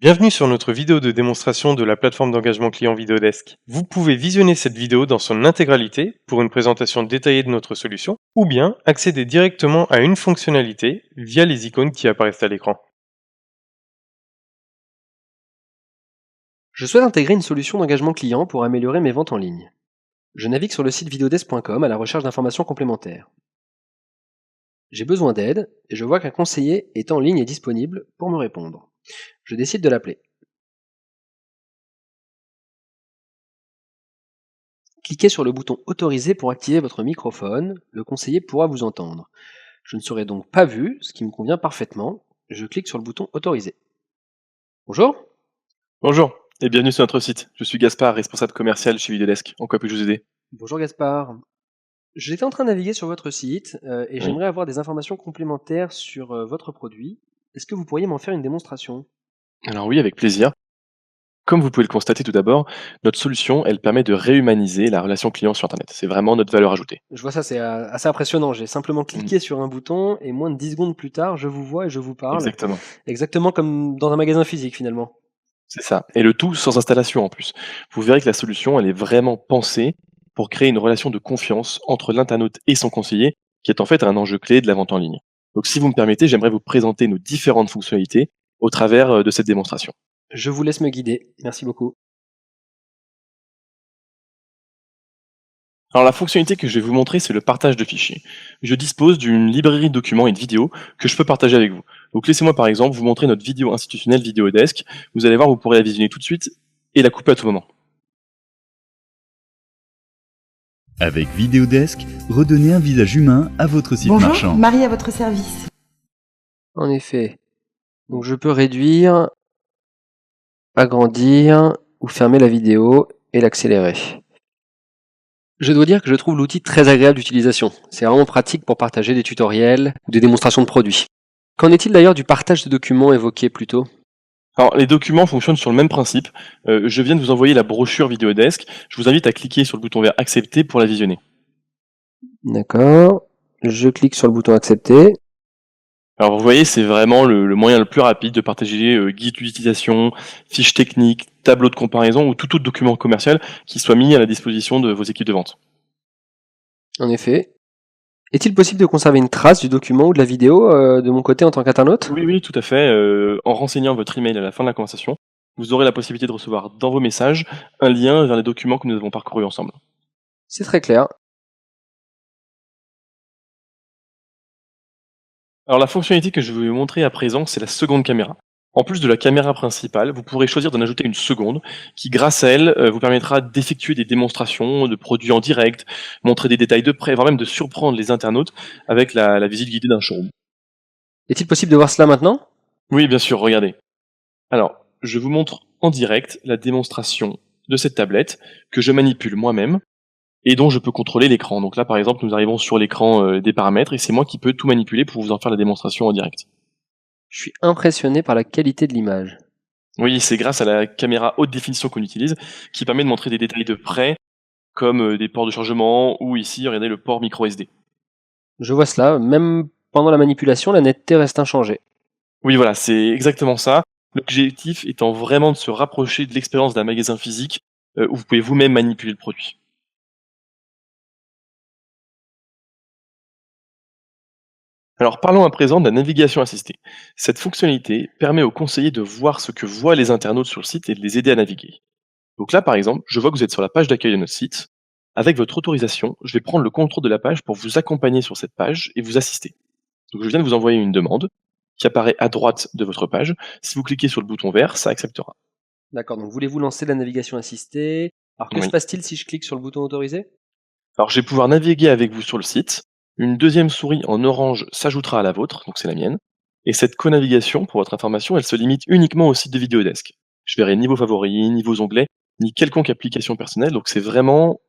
Bienvenue sur notre vidéo de démonstration de la plateforme d'engagement client Videodesk. Vous pouvez visionner cette vidéo dans son intégralité pour une présentation détaillée de notre solution, ou bien accéder directement à une fonctionnalité via les icônes qui apparaissent à l'écran. Je souhaite intégrer une solution d'engagement client pour améliorer mes ventes en ligne. Je navigue sur le site videodesk.com à la recherche d'informations complémentaires. J'ai besoin d'aide et je vois qu'un conseiller est en ligne et disponible pour me répondre. Je décide de l'appeler. Cliquez sur le bouton Autoriser pour activer votre microphone. Le conseiller pourra vous entendre. Je ne serai donc pas vu, ce qui me convient parfaitement. Je clique sur le bouton Autoriser. Bonjour. Bonjour et bienvenue sur notre site. Je suis Gaspard, responsable commercial chez Videodesk. En quoi puis-je vous aider? Bonjour Gaspard. J'étais en train de naviguer sur votre site et Oui. j'aimerais avoir des informations complémentaires sur votre produit. Est-ce que vous pourriez m'en faire une démonstration? Alors oui, avec plaisir. Comme vous pouvez le constater tout d'abord, notre solution, elle permet de réhumaniser la relation client sur Internet. C'est vraiment notre valeur ajoutée. Je vois ça, c'est assez impressionnant. J'ai simplement Mm, cliqué sur un bouton et moins de 10 secondes plus tard, je vous vois et je vous parle. exactement. Exactement comme dans un magasin physique finalement. C'est ça. Et le tout sans installation en plus. Vous verrez que la solution, elle est vraiment pensée pour créer une relation de confiance entre l'internaute et son conseiller, qui est en fait un enjeu clé de la vente en ligne. Donc si vous me permettez, j'aimerais vous présenter nos différentes fonctionnalités au travers de cette démonstration. Je vous laisse me guider. Merci beaucoup. Alors la fonctionnalité que je vais vous montrer, c'est le partage de fichiers. Je dispose d'une librairie de documents et de vidéos que je peux partager avec vous. Donc laissez-moi par exemple vous montrer notre vidéo institutionnelle Vidéodesk. Vous allez voir, vous pourrez la visionner tout de suite et la couper à tout moment. Avec Vidéodesk, redonnez un visage humain à votre site Bonjour, marchand. Marie à votre service. En effet. Donc je peux réduire, agrandir ou fermer la vidéo et l'accélérer. Je dois dire que je trouve l'outil très agréable d'utilisation. C'est vraiment pratique pour partager des tutoriels ou des démonstrations de produits. Qu'en est-il d'ailleurs du partage de documents évoqué plus tôt? Alors les documents fonctionnent sur le même principe. Je viens de vous envoyer la brochure Vidéodesk. Je vous invite à cliquer sur le bouton vert accepter pour la visionner. D'accord. Je clique sur le bouton accepter. Alors vous voyez, c'est vraiment le moyen le plus rapide de partager guide d'utilisation, fiches techniques, tableau de comparaison ou tout autre document commercial qui soit mis à la disposition de vos équipes de vente. En effet. Est-il possible de conserver une trace du document ou de la vidéo de mon côté en tant qu'internaute? Oui, oui, tout à fait. En renseignant votre email à la fin de la conversation, vous aurez la possibilité de recevoir dans vos messages un lien vers les documents que nous avons parcourus ensemble. C'est très clair. Alors la fonctionnalité que je vais vous montrer à présent, c'est la seconde caméra. En plus de la caméra principale, vous pourrez choisir d'en ajouter une seconde qui, grâce à elle, vous permettra d'effectuer des démonstrations de produits en direct, montrer des détails de près, voire même de surprendre les internautes avec la visite guidée d'un showroom. Est-il possible de voir cela maintenant? Oui, bien sûr, regardez. Alors, je vous montre en direct la démonstration de cette tablette que je manipule moi-même et dont je peux contrôler l'écran. Donc là, par exemple, nous arrivons sur l'écran des paramètres et c'est moi qui peux tout manipuler pour vous en faire la démonstration en direct. Je suis impressionné par la qualité de l'image. Oui, c'est grâce à la caméra haute définition qu'on utilise qui permet de montrer des détails de près, comme des ports de chargement ou ici, regardez le port micro SD. Je vois cela, même pendant la manipulation, la netteté reste inchangée. Oui, voilà, c'est exactement ça. L'objectif étant vraiment de se rapprocher de l'expérience d'un magasin physique où vous pouvez vous-même manipuler le produit. Alors parlons à présent de la navigation assistée. Cette fonctionnalité permet aux conseillers de voir ce que voient les internautes sur le site et de les aider à naviguer. Donc là, par exemple, je vois que vous êtes sur la page d'accueil de notre site. Avec votre autorisation, je vais prendre le contrôle de la page pour vous accompagner sur cette page et vous assister. Donc je viens de vous envoyer une demande qui apparaît à droite de votre page. Si vous cliquez sur le bouton vert, ça acceptera. D'accord, donc voulez-vous lancer la navigation assistée? Alors que se Oui. passe-t-il si je clique sur le bouton autorisé? Alors je vais pouvoir naviguer avec vous sur le site. Une deuxième souris en orange s'ajoutera à la vôtre, donc c'est la mienne. Et cette co-navigation, pour votre information, elle se limite uniquement au site de Videodesk. Je verrai ni vos favoris, ni vos onglets, ni quelconque application personnelle, donc c'est vraiment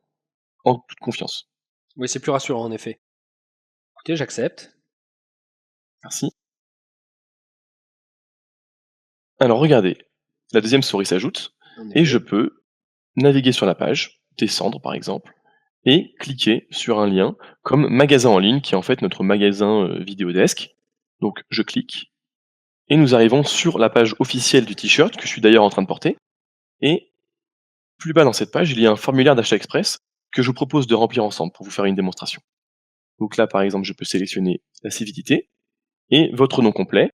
en toute confiance. Oui, c'est plus rassurant en effet. Écoutez, j'accepte. Merci. Alors regardez, la deuxième souris s'ajoute, En et effet. je peux naviguer sur la page, descendre par exemple, et cliquer sur un lien comme magasin en ligne, qui est en fait notre magasin Videodesk. Donc je clique, Et nous arrivons sur la page officielle du t-shirt, que je suis d'ailleurs en train de porter. Et plus bas dans cette page, il y a un formulaire d'achat express que je vous propose de remplir ensemble pour vous faire une démonstration. Donc là, par exemple, je peux sélectionner la civilité et votre nom complet.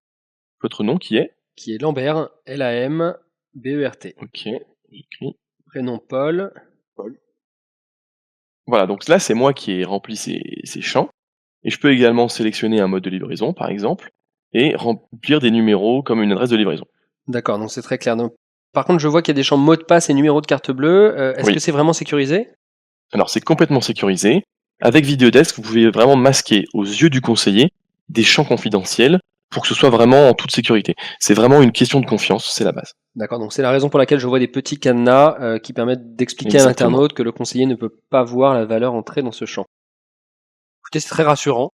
Votre nom qui est Qui est Lambert, Lambert. Ok, j'écris. Prénom Paul. Voilà, donc là, c'est moi qui ai rempli ces champs. Et je peux également sélectionner un mode de livraison, par exemple, et remplir des numéros comme une adresse de livraison. D'accord, donc c'est très clair. Donc, par contre, je vois qu'il y a des champs mot de passe et numéro de carte bleue. Est-ce Oui. que c'est vraiment sécurisé? Alors, c'est complètement sécurisé. Avec Videodesk, vous pouvez vraiment masquer aux yeux du conseiller des champs confidentiels pour que ce soit vraiment en toute sécurité. C'est vraiment une question de confiance, c'est la base. D'accord, donc c'est la raison pour laquelle je vois des petits cadenas qui permettent d'expliquer à Exactement. l'internaute que le conseiller ne peut pas voir la valeur entrée dans ce champ. Écoutez, c'est très rassurant.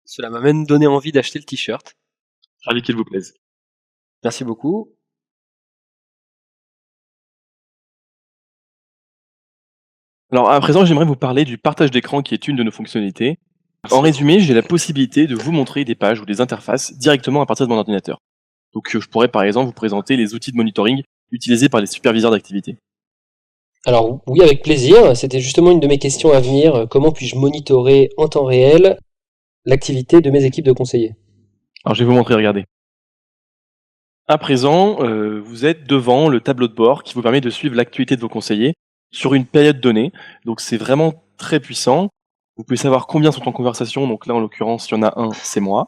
Cela m'a même donné envie d'acheter le t-shirt. Ravi qu'il vous plaise. Merci beaucoup. Alors, à présent, j'aimerais vous parler du partage d'écran qui est une de nos fonctionnalités. En résumé, j'ai la possibilité de vous montrer des pages ou des interfaces directement à partir de mon ordinateur. Donc, je pourrais par exemple vous présenter les outils de monitoring utilisés par les superviseurs d'activité. Alors oui, avec plaisir. C'était justement une de mes questions à venir. Comment puis-je monitorer en temps réel l'activité de mes équipes de conseillers? Alors, je vais vous montrer, regardez. À présent, vous êtes devant le tableau de bord qui vous permet de suivre l'activité de vos conseillers sur une période donnée. Donc, c'est vraiment très puissant. Vous pouvez savoir combien sont en conversation. Donc là, en l'occurrence, il y en a un, c'est moi.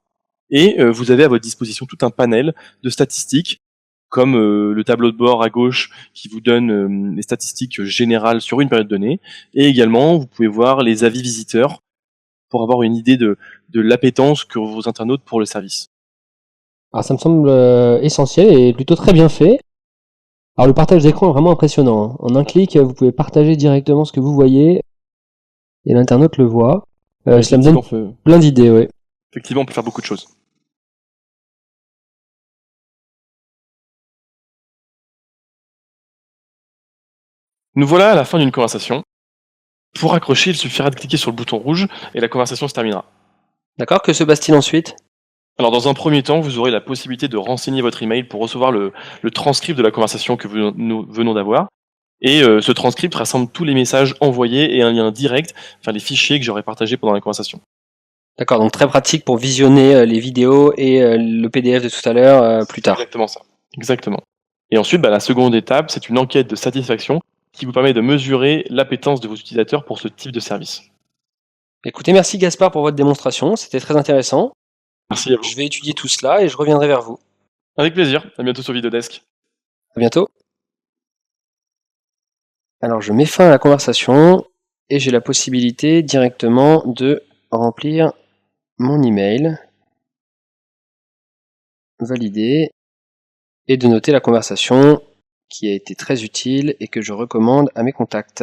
Et vous avez à votre disposition tout un panel de statistiques, comme le tableau de bord à gauche qui vous donne les statistiques générales sur une période donnée. Et également, vous pouvez voir les avis visiteurs pour avoir une idée de l'appétence que vos internautes pour le service. Alors ça me semble essentiel et plutôt très bien fait. Alors le partage d'écran est vraiment impressionnant, hein. En un clic, vous pouvez partager directement ce que vous voyez et l'internaute le voit. Cela me donne plein d'idées, ouais. Effectivement, on peut faire beaucoup de choses. Nous voilà à la fin d'une conversation. Pour accrocher, il suffira de cliquer sur le bouton rouge et la conversation se terminera. D'accord, que se passe-t-il ensuite? Alors dans un premier temps, vous aurez la possibilité de renseigner votre email pour recevoir le transcript de la conversation que nous venons d'avoir. Et ce transcript rassemble tous les messages envoyés et un lien direct vers les fichiers que j'aurai partagés pendant la conversation. D'accord, donc très pratique pour visionner les vidéos et le PDF de tout à l'heure plus tard. Exactement ça. Exactement. Et ensuite, la seconde étape, c'est une enquête de satisfaction qui vous permet de mesurer l'appétence de vos utilisateurs pour ce type de service. Écoutez, merci Gaspard pour votre démonstration, c'était très intéressant. Merci à vous. Je vais étudier tout cela et je reviendrai vers vous. Avec plaisir. À bientôt sur Videodesk. À bientôt. Alors je mets fin à la conversation et j'ai la possibilité directement de remplir mon email, valider et de noter la conversation qui a été très utile et que je recommande à mes contacts.